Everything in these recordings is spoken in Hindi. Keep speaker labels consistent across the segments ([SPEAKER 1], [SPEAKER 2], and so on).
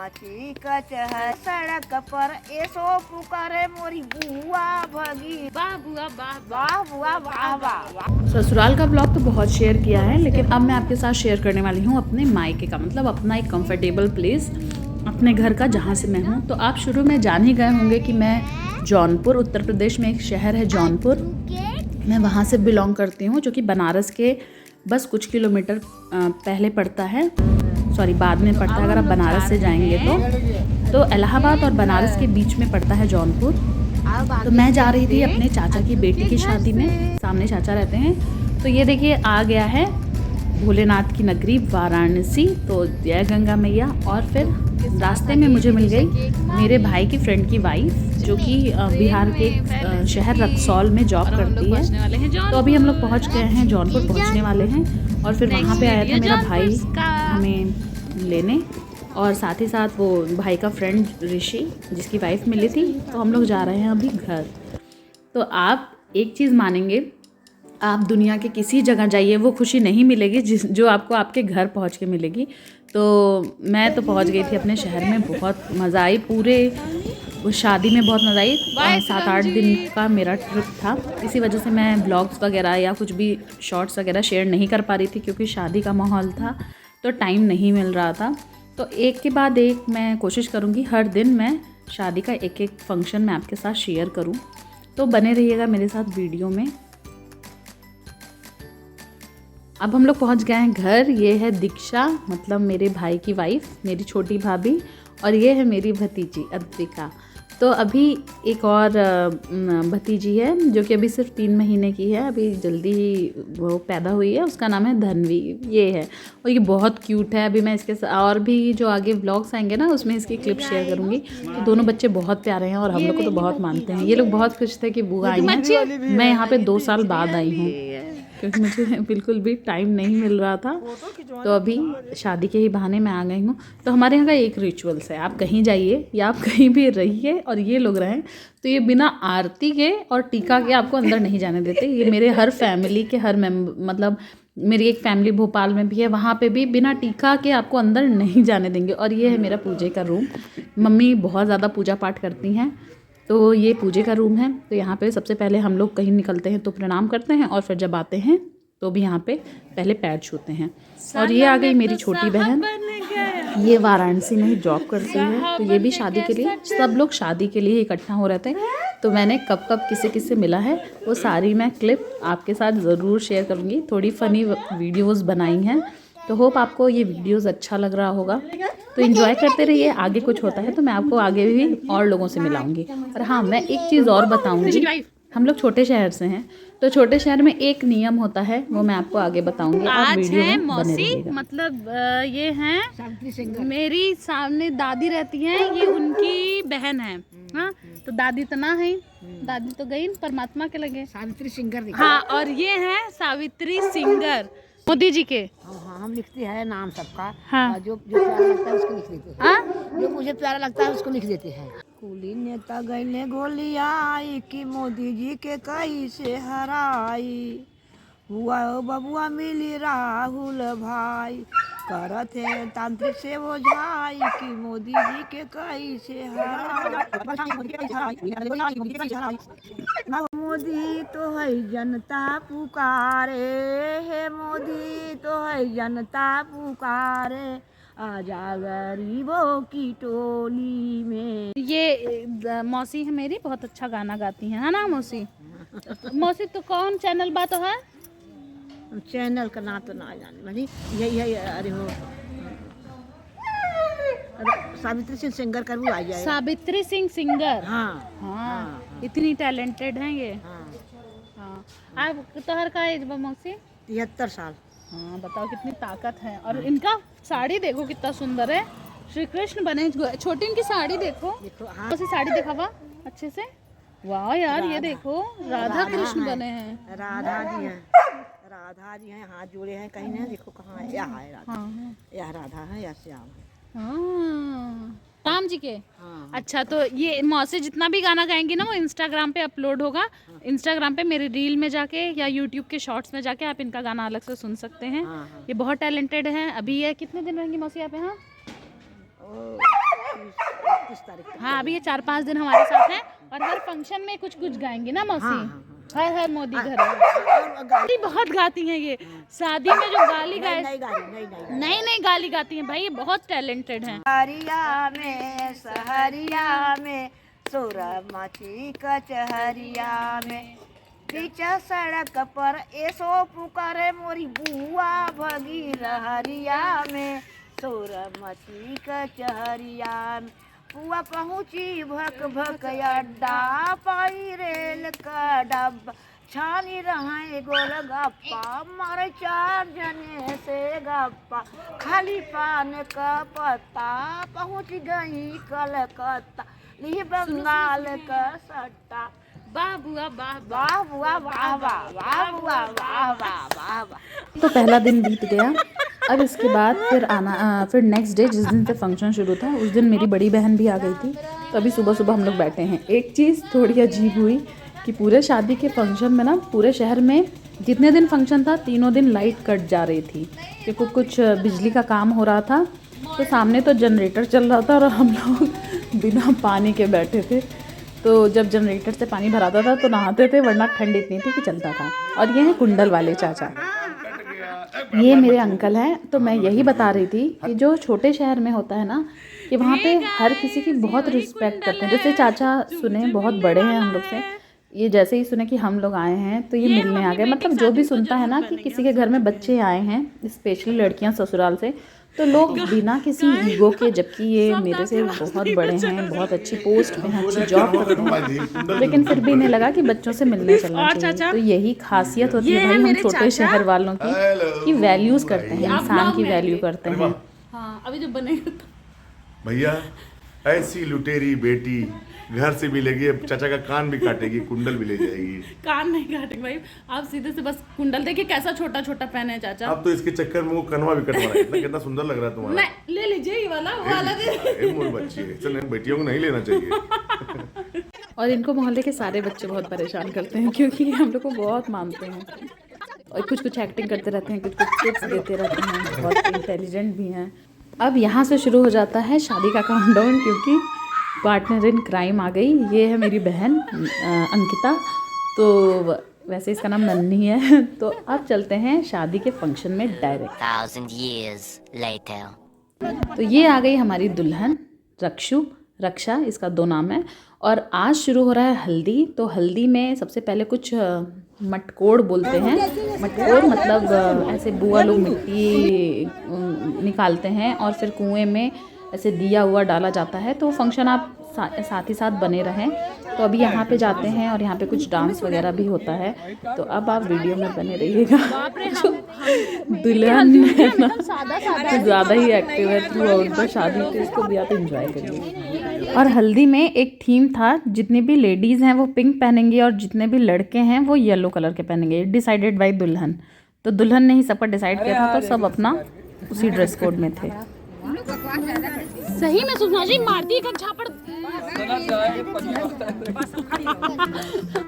[SPEAKER 1] काची कचहर सड़क पर ऐसो पुकारे मोरी बुआ भगी। वाह बुआ वाह वाह बुआ वाह वाह।
[SPEAKER 2] ससुराल का ब्लॉग तो बहुत शेयर किया है, लेकिन अब मैं आपके साथ शेयर करने वाली हूँ अपने मायके का, मतलब अपना एक कंफर्टेबल प्लेस अपने घर का, जहाँ से मैं हूँ। तो आप शुरू में जान ही गए होंगे कि मैं जौनपुर, उत्तर प्रदेश में एक शहर है जौनपुर, मैं वहाँ से बिलोंग करती हूँ, जो कि बनारस के बस कुछ किलोमीटर पहले पड़ता है, सॉरी बाद में पड़ता है। अगर आप बनारस से जाएंगे तो इलाहाबाद और बनारस के बीच में पड़ता है जौनपुर। तो मैं जा रही थी अपने चाचा की बेटी की शादी में, सामने चाचा रहते हैं। तो ये देखिए आ गया है भोलेनाथ की नगरी वाराणसी। तो जय गंगा मैया। और फिर रास्ते में मुझे मिल गई मेरे भाई की फ्रेंड की वाइफ, जो कि बिहार के शहर रक्सौल में जॉब करती है। तो अभी हम लोग पहुंच गए हैं, जौनपुर पहुंचने वाले हैं। और फिर वहाँ पे आया था मेरा भाई हमें लेने, और साथ ही साथ वो भाई का फ्रेंड ऋषि, जिसकी वाइफ मिली थी। तो हम लोग जा रहे हैं अभी घर। तो आप एक चीज़ मानेंगे, आप दुनिया के किसी जगह जाइए वो खुशी नहीं मिलेगी जो आपको आपके घर पहुंच के मिलेगी। तो मैं तो पहुंच गई थी अपने शहर में, बहुत मज़ा आई, पूरे उस शादी में बहुत मज़ा आई। 7-8 दिन का मेरा ट्रिप था, इसी वजह से मैं ब्लॉग्स वगैरह या कुछ भी शॉर्ट्स वगैरह शेयर नहीं कर पा रही थी, क्योंकि शादी का माहौल था तो टाइम नहीं मिल रहा था। तो एक के बाद एक मैं कोशिश करूँगी हर दिन मैं शादी का एक एक फंक्शन मैं आपके साथ शेयर करूँ। तो बने रहिएगा मेरे साथ वीडियो में। अब हम लोग पहुंच गए हैं घर। ये है दीक्षा, मतलब मेरे भाई की वाइफ, मेरी छोटी भाभी, और ये है मेरी भतीजी अद्विका। तो अभी एक और भतीजी है जो कि अभी सिर्फ 3 महीने की है, अभी जल्दी ही वो पैदा हुई है, उसका नाम है धनवी। ये है, और ये बहुत क्यूट है। अभी मैं इसके और भी जो आगे व्लॉग्स आएंगे ना, उसमें इसकी क्लिप शेयर करूँगी। तो दोनों बच्चे बहुत प्यारे हैं और हम लोग को तो बहुत मानते हैं। ये लोग बहुत खुश थे कि बुआ आई हैं। मैं यहाँ पे 2 साल बाद आई हूँ, क्योंकि मुझे बिल्कुल भी टाइम नहीं मिल रहा था। तो अभी शादी के ही बहाने मैं आ गई हूँ। तो हमारे यहाँ का एक रिचुअल्स है, आप कहीं जाइए या आप कहीं भी रहिए और ये लोग रहें, तो ये बिना आरती के और टीका के आपको अंदर नहीं जाने देते। ये मेरे हर फैमिली के हर मतलब मेरी एक फैमिली भोपाल में भी है, वहाँ पे भी बिना टीका के आपको अंदर नहीं जाने देंगे। और ये है मेरा पूजे का रूम। मम्मी बहुत ज़्यादा पूजा पाठ करती हैं, तो ये पूजे का रूम है। तो यहाँ पे सबसे पहले हम लोग कहीं निकलते हैं तो प्रणाम करते हैं, और फिर जब आते हैं तो भी यहाँ पे पहले पैर छूते हैं। और ये आ गई मेरी छोटी बहन, ये वाराणसी में ही जॉब करती है। तो ये भी शादी के लिए, सब लोग शादी के लिए इकट्ठा हो रहे थे। तो मैंने कब कब किसे मिला है वो सारी मैं क्लिप आपके साथ ज़रूर शेयर करूँगी। थोड़ी फ़नी वीडियोज़ बनाई हैं, तो होप आपको ये वीडियोज़ अच्छा लग रहा होगा। तो एंजॉय करते रहिए। आगे कुछ होता है तो मैं आपको आगे भी और लोगों से मिलाऊंगी। और हाँ, मैं एक चीज़ और बताऊंगी, हम लोग छोटे शहर से हैं, तो छोटे शहर में एक नियम होता है, वो मैं आपको आगे बताऊंगी। आप वीडियो में बने रहिएगा। मतलब ये हैं मेरी सामने दादी रहती हैं, ये उनकी बहन है। हाँ, तो दादी तो ना है, दादी तो गई परमात्मा के लगे,
[SPEAKER 1] सावित्री सिंगर।
[SPEAKER 2] हाँ, और ये है सावित्री सिंगर, मोदी जी के।
[SPEAKER 1] हाँ, हम लिखते हैं नाम सबका।
[SPEAKER 2] हाँ,
[SPEAKER 1] जो प्यारा लगता है उसको लिख देते हैं। हाँ? जो मुझे प्यारा लगता है उसको लिख देते हैं। कुली नेता गईले गोलियां आई कि मोदी जी के कई से हराई, हुआ ओ बबुआ मिली राहुल भाई, करत है तांत्रिक से वो झाई कि मोदी जी के कई से हराई। मोदी तो है जनता पुकारे, है मोदी तो है जनता पुकारे, आजा गरीबों की टोली में। ये मौसी है मेरी, बहुत अच्छा गाना गाती हैं, है ना मौसी? मौसी तो कौन चैनल बात है? चैनल का नाम तो ना जाने वाली, यही है। अरे हो सावित्री सिंह सिंगर कर वो आ जाए। सावित्री सिंह सिंगर। हाँ हाँ, इतनी टैलेंटेड हैं ये। हाँ, आप तोहर का एज बा मौसी? 73 साल। हाँ, बताओ कितनी ताकत है। और इनका साड़ी देखो कितना सुंदर है, श्री कृष्ण बने। छोटी इनकी साड़ी देखो, मौसी साड़ी दिखावा अच्छे से। वाह यार, ये देखो राधा कृष्ण बने हैं। राधा जी हैं, राधा जी हैं, हाथ जोड़े हैं। कहीं नहीं, देखो कहाँ है, यह है राधा। हाँ, यह राधा है, यह श्याम है। हाँ, राम जी के। हाँ। अच्छा, तो ये मौसी जितना भी गाना गाएंगी ना, वो इंस्टाग्राम पे अपलोड होगा। हाँ। इंस्टाग्राम पे मेरे रील में जाके या यूट्यूब के शॉर्ट्स में जाके आप इनका गाना अलग से सुन सकते हैं। हाँ। ये बहुत टैलेंटेड हैं। अभी ये कितने दिन रहेंगी मौसी आप यहाँ? तारीख तक।
[SPEAKER 2] हाँ, अभी ये 4-5 दिन हमारे साथ हैं और हर फंक्शन में कुछ कुछ गाएंगे ना मौसी। हर मोदी घर गाली बहुत गाती हैं ये। शादी में जो गाली गाए नहीं गाली गाती हैं भाई, ये बहुत टैलेंटेड हैं।
[SPEAKER 3] सहरिया में सूरजमुखी कचहरिया में बीच सड़क पर ऐसो पुकारे मोरी बुआ भगी रहरिया में सूरजमुखी कचहरिया में बुआ पहुँची भक भक अड्डा पाई रेल का डब्बा छानी रहे गोल गप्पा मारे 4 जने से गप्पा खाली पान का पत्ता पहुँच गई कलकत्ता ली बंगाल का सट्टा।
[SPEAKER 2] वाह बुआ वाह
[SPEAKER 3] वाह बुआ वाह वाह वाह बुआ वाह वाह वाह वाह।
[SPEAKER 2] तो पहला दिन बीत गया। अब इसके बाद फिर नेक्स्ट डे जिस दिन से फंक्शन शुरू था उस दिन मेरी बड़ी बहन भी आ गई थी। तो अभी सुबह सुबह हम लोग बैठे हैं। एक चीज़ थोड़ी अजीब हुई कि पूरे शादी के फंक्शन में ना पूरे शहर में जितने दिन फंक्शन था तीनों दिन लाइट कट जा रही थी क्योंकि कुछ बिजली का काम हो रहा था। तो सामने तो जनरेटर चल रहा था और हम लोग बिना पानी के बैठे थे। तो जब जनरेटर से पानी भराता था तो नहाते थे, वरना ठंड इतनी थी कि चलता था। और ये हैं कुंडल वाले चाचा, ये मेरे अंकल हैं। तो मैं यही बता रही थी कि जो छोटे शहर में होता है ना कि वहाँ पे हर किसी की बहुत रिस्पेक्ट करते हैं। जैसे चाचा सुने बहुत बड़े हैं हम लोग से, ये जैसे ही सुने कि हम लोग आए हैं तो ये मिलने आ गए। मतलब जो भी सुनता है ना कि किसी के घर में बच्चे आए हैं, स्पेशली लड़कियां ससुराल से, तो लोग बिना किसी ईगो के, जबकि ये मेरे से बहुत बड़े हैं, बहुत अच्छी पोस्ट पे हैं, अच्छी जॉब करते हैं, लेकिन फिर भी इन्हें लगा कि बच्चों से मिलने चलना चाहिए। तो यही खासियत होती है भाई हम छोटे शहर वालों की, कि वैल्यूज करते हैं, इंसान की वैल्यू करते हैं। हाँ, अभी जो बने
[SPEAKER 4] भैया ऐसी लुटेरी बेटी घर से भी लेगी, चाचा का कान भी काटेगी, कुंडल भी ले जाएगी।
[SPEAKER 2] कान नहीं काटेंगे भाई, आप सीधे से बस कुंडल देखिए कैसा छोटा छोटा पहने है चाचा।
[SPEAKER 4] अब तो इसके चक्कर में वो कनवा भी कटवा रहा है। कितना सुंदर लग रहा है तुम्हारा।
[SPEAKER 2] नहीं, ले लीजिए ये वाला, वो वाला दे।
[SPEAKER 4] मोर बच्ची है, चल बेटियों को नहीं लेना चाहिए।
[SPEAKER 2] और इनको मोहल्ले के सारे बच्चे बहुत परेशान करते हैं क्योंकि हम लोग को बहुत मानते हैं और कुछ कुछ एक्टिंग करते रहते हैं, कुछ कुछ टिप्स देते रहते हैं, बहुत इंटेलिजेंट भी हैं। अब यहाँ से शुरू हो जाता है शादी का काउंटडाउन, क्योंकि पार्टनर इन क्राइम आ गई। ये है मेरी बहन अंकिता, तो वैसे इसका नाम नन्ही है। तो अब चलते हैं शादी के फंक्शन में डायरेक्ट।
[SPEAKER 5] 1000 years later.
[SPEAKER 2] तो ये आ गई हमारी दुल्हन रक्षा, इसका 2 नाम है। और आज शुरू हो रहा है हल्दी। तो हल्दी में सबसे पहले कुछ मटकोड़ बोलते हैं। मटकोड़ मतलब ऐसे बुआ लोग मिट्टी निकालते हैं और फिर कुएं में ऐसे दिया हुआ डाला जाता है। तो फंक्शन आप साथ ही साथ बने रहें। तो अभी यहाँ पे जाते हैं और यहाँ पे कुछ डांस वगैरह भी होता है, तो अब आप वीडियो में बने रहिएगा। दुल्हन है ना तो ज़्यादा ही एक्टिव है थ्रू आउट द शादी, तो इसको भी आप एंजॉय करिए। और हल्दी में एक थीम था, जितनी भी लेडीज़ हैं वो पिंक पहनेंगी और जितने भी लड़के हैं वो येलो कलर के पहनेंगे, डिसाइडेड बाई दुल्हन। तो दुल्हन ने ही सबका डिसाइड किया था, तो सब अपना उसी ड्रेस कोड में थे। सही में सुना जी मारती का झापड़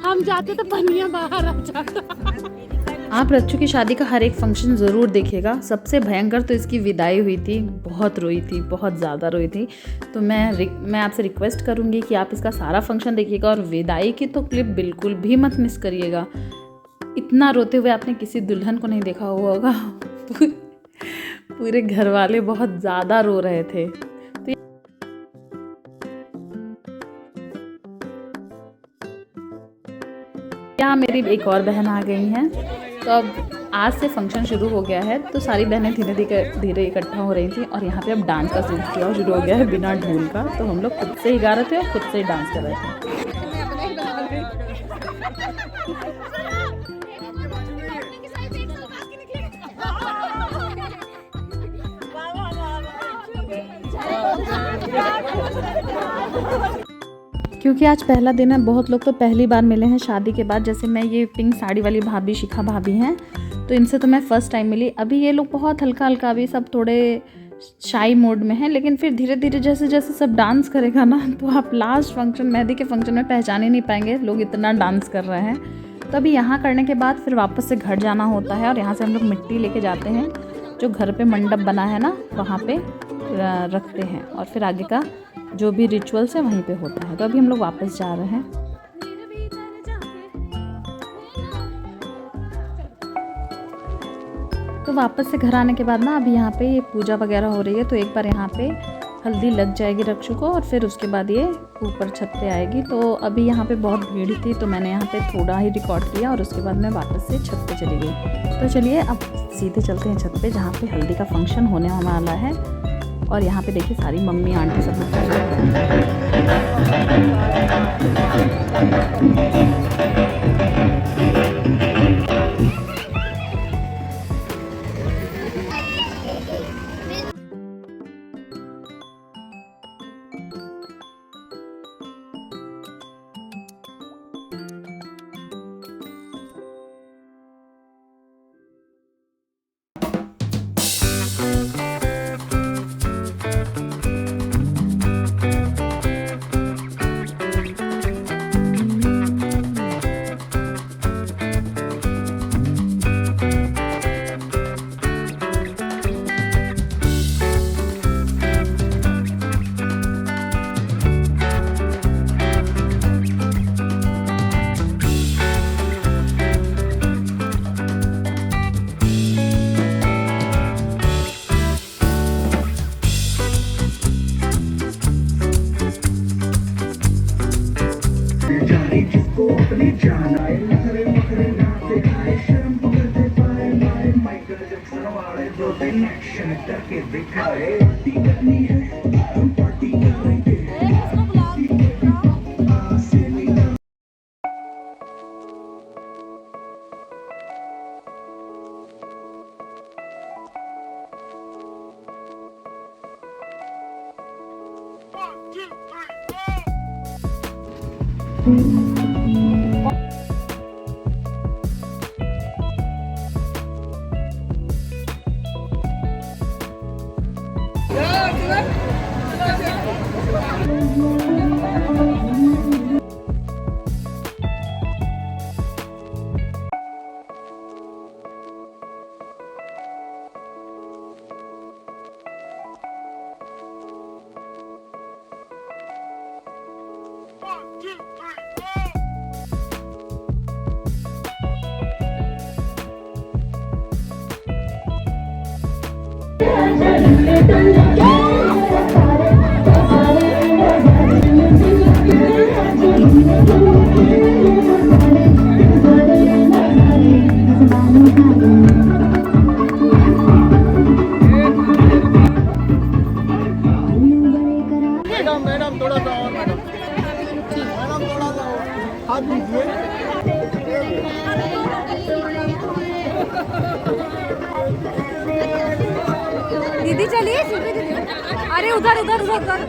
[SPEAKER 2] हम जाते तो पनिया बाहर आ जाता। आप रच्चू की शादी का हर एक फंक्शन ज़रूर देखिएगा। सबसे भयंकर तो इसकी विदाई हुई थी, बहुत रोई थी, बहुत ज़्यादा रोई थी। तो मैं आपसे रिक्वेस्ट करूँगी कि आप इसका सारा फंक्शन देखिएगा और विदाई की तो क्लिप बिल्कुल भी मत मिस करिएगा। इतना रोते हुए आपने किसी दुल्हन को नहीं देखा हुआ होगा। पूरे घर वाले बहुत ज़्यादा रो रहे थे। तो यहाँ मेरी एक और बहन आ गई हैं। तो अब आज से फंक्शन शुरू हो गया है, तो सारी बहनें धीरे धीरे इकट्ठा हो रही थी और यहाँ पे अब डांस का सिलसिला शुरू हो गया है बिना ढोल का। तो हम लोग खुद से ही गा रहे थे और खुद से ही डांस कर रहे थे। क्योंकि आज पहला दिन है, बहुत लोग तो पहली बार मिले हैं शादी के बाद। जैसे मैं ये पिंक साड़ी वाली भाभी शिखा भाभी हैं, तो इनसे तो मैं फ़र्स्ट टाइम मिली। अभी ये लोग बहुत हल्का हल्का, अभी सब थोड़े शाई मोड में हैं, लेकिन फिर धीरे धीरे जैसे जैसे सब डांस करेगा ना, तो आप लास्ट फंक्शन मेहंदी के फंक्शन में पहचान ही नहीं पाएंगे, लोग इतना डांस कर रहे हैं। तो अभी यहाँ करने के बाद फिर वापस से घर जाना होता है और यहाँ से हम लोग मिट्टी लेके जाते हैं, जो घर पे मंडप बना है ना वहाँ पे रखते हैं और फिर आगे का जो भी रिचुअल्स है वहीं पे होता है। तो अभी हम लोग वापस जा रहे हैं। तो वापस से घर आने के बाद ना अभी यहाँ पे ये पूजा वगैरह हो रही है, तो एक बार यहाँ पे हल्दी लग जाएगी रक्षु को और फिर उसके बाद ये ऊपर छत पे आएगी। तो अभी यहाँ पे बहुत भीड़ थी तो मैंने यहाँ पे थोड़ा ही रिकॉर्ड किया और उसके बाद मैं वापस से छत पे चली गई। तो चलिए अब सीधे चलते हैं छत पे जहाँ पे हल्दी का फंक्शन होने वाला है। और यहाँ पे देखिए सारी मम्मी आंटी सब लोग
[SPEAKER 6] मैडम थोड़ा सा और मैडम थोड़ा सा और हाथ दीजिए।
[SPEAKER 3] दीदी चलिए, अरे उधर उधर उधर उधर।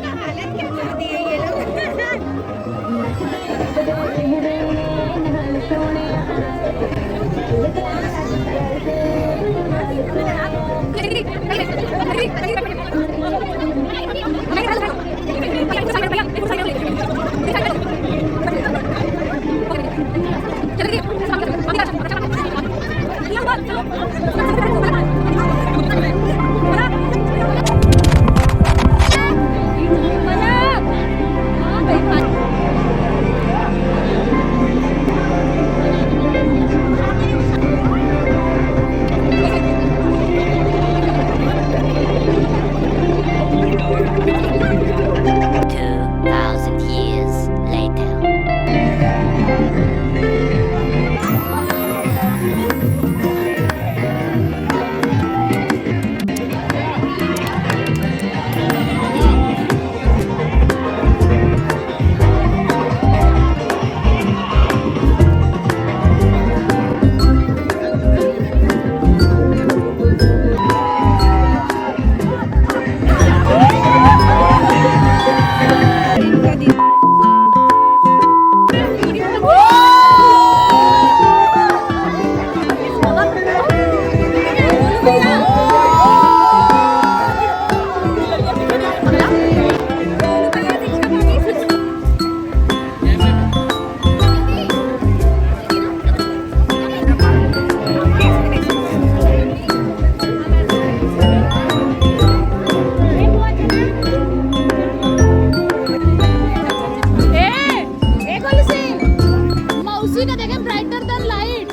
[SPEAKER 1] उसी का देखें, brighter then light,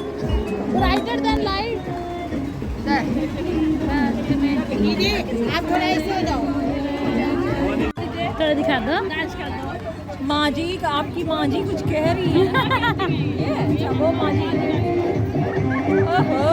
[SPEAKER 1] brighter then light. आप थोड़ा ऐसे हो जाओ, थोड़ा दिखा दो।
[SPEAKER 7] माँ जी, आपकी माँ जी कुछ कह रही है। ये वो माँ जी, ओहो।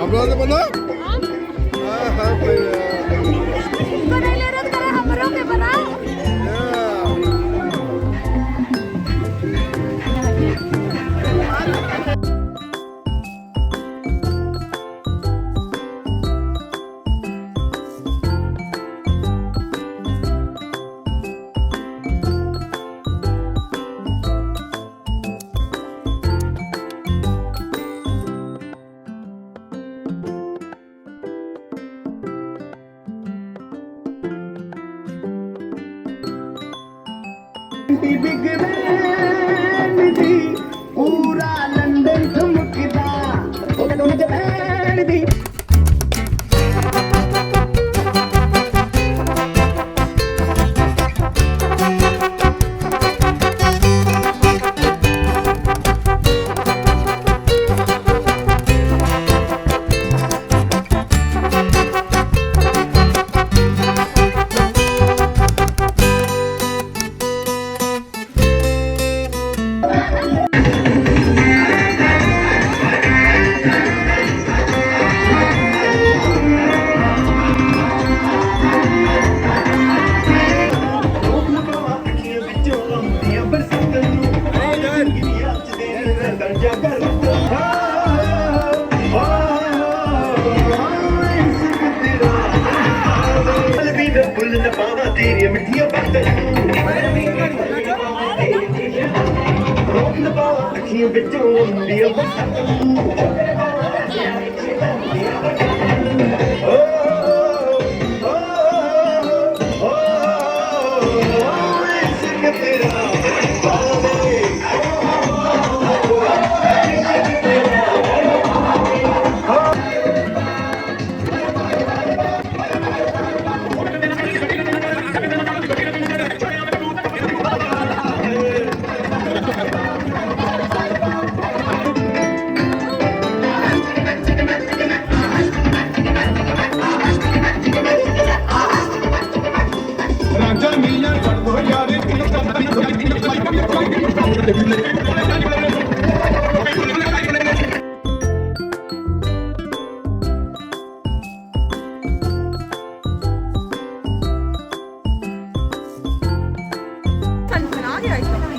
[SPEAKER 6] हम लोग ने बोला हाँ भैया
[SPEAKER 8] बिग बैंड दी पूरा लंदन ठुमकदा बिग बैंड दी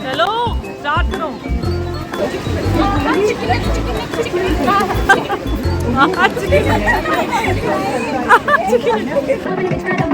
[SPEAKER 7] चलो स्टार्ट करो।
[SPEAKER 1] चिकन